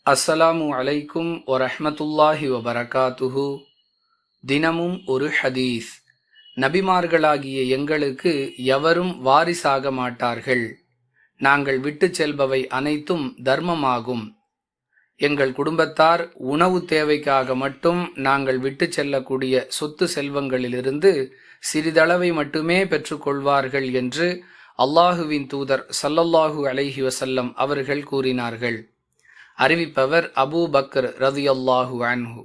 அஸ்ஸலாமு அலைக்கும் வரஹ்மத்துல்லாஹி வபரகாத்துஹு. தினமும் ஒரு ஹதீஸ். நபிமார்களாகிய எங்களுக்கு எவரும் வாரிசாக மாட்டார்கள். நாங்கள் விட்டுச் செல்பவை அனைத்தும் தர்மமாகும். எங்கள் குடும்பத்தார் உணவு தேவைக்காக மட்டும் நாங்கள் விட்டுச் செல்லக்கூடிய சொத்து செல்வங்களிலிருந்து சிறிதளவை மட்டுமே பெற்றுக்கொள்வார்கள் என்று அல்லாஹுவின் தூதர் ஸல்லல்லாஹு அலைஹி வஸல்லம் அவர்கள் கூறினார்கள். அறிவிப்பவர் அபூ பக்ர் ரலியல்லாஹு அன்ஹு.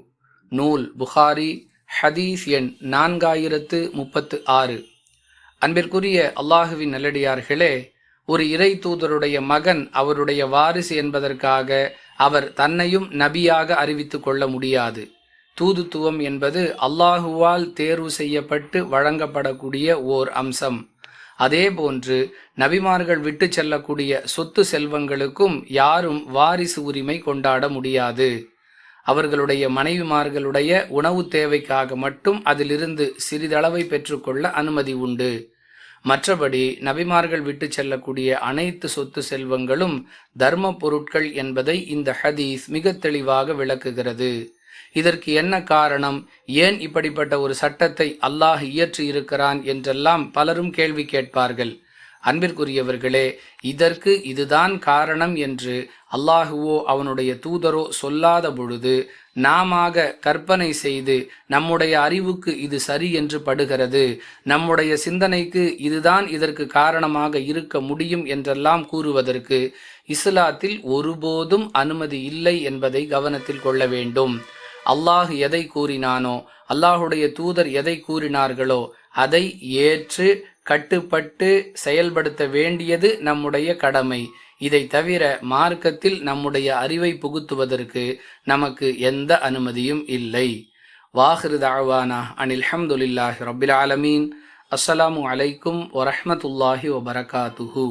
நூல் புகாரி, ஹதீஸ் எண் 4036. அன்பிற்குரிய அல்லாஹுவின் நல்லடியார்களே, ஒரு இறை தூதருடைய மகன் அவருடைய வாரிசு என்பதற்காக அவர் தன்னையும் நபியாக அறிவித்து கொள்ள முடியாது. தூதுத்துவம் என்பது அல்லாஹுவால் தேர்வு செய்யப்பட்டு வழங்கப்படக்கூடிய ஓர் அம்சம். அதேபோன்று நபிமார்கள் விட்டு செல்லக்கூடிய சொத்து செல்வங்களுக்கும் யாரும் வாரிசு உரிமை கொண்டாட முடியாது. அவர்களுடைய மனைவிமார்களுடைய உணவு தேவைக்காக மட்டும் அதிலிருந்து சிறிதளவை பெற்றுக்கொள்ள அனுமதி உண்டு. மற்றபடி நபிமார்கள் விட்டு செல்லக்கூடிய அனைத்து சொத்து செல்வங்களும் தர்ம பொருட்கள் என்பதை இந்த ஹதீஸ் மிக தெளிவாக விளக்குகிறது. இதற்கு என்ன காரணம், ஏன் இப்படிப்பட்ட ஒரு சட்டத்தை அல்லாஹ் இயற்றி இருக்கிறான் என்றெல்லாம் பலரும் கேள்வி கேட்பார்கள். அன்பிற்குரியவர்களே, இதற்கு இதுதான் காரணம் என்று அல்லாஹுவோ அவனுடைய தூதரோ சொல்லாத பொழுது நாமாக கற்பனை செய்து நம்முடைய அறிவுக்கு இது சரி என்று படுகிறது, நம்முடைய சிந்தனைக்கு இதுதான் இதற்கு காரணமாக இருக்க முடியும் என்றெல்லாம் கூறுவதற்கு இஸ்லாத்தில் ஒருபோதும் அனுமதி இல்லை என்பதை கவனத்தில் கொள்ள வேண்டும். அல்லாஹ் எதை கூறினானோ, அல்லாஹுடைய தூதர் எதை கூறினார்களோ அதை ஏற்று கட்டுப்பட்டு செயல்படுத்த வேண்டியது நம்முடைய கடமை. இதை தவிர மார்க்கத்தில் நம்முடைய அறிவை புகுத்துவதற்கு நமக்கு எந்த அனுமதியும் இல்லை. வாஹிரு தஅவானா அனில் ஹம்துலில்லாஹி ரப்பில் ஆலமீன். அஸ்ஸலாமு அலைக்கும் வரஹ்மத்துல்லாஹி வபரகாத்துஹு.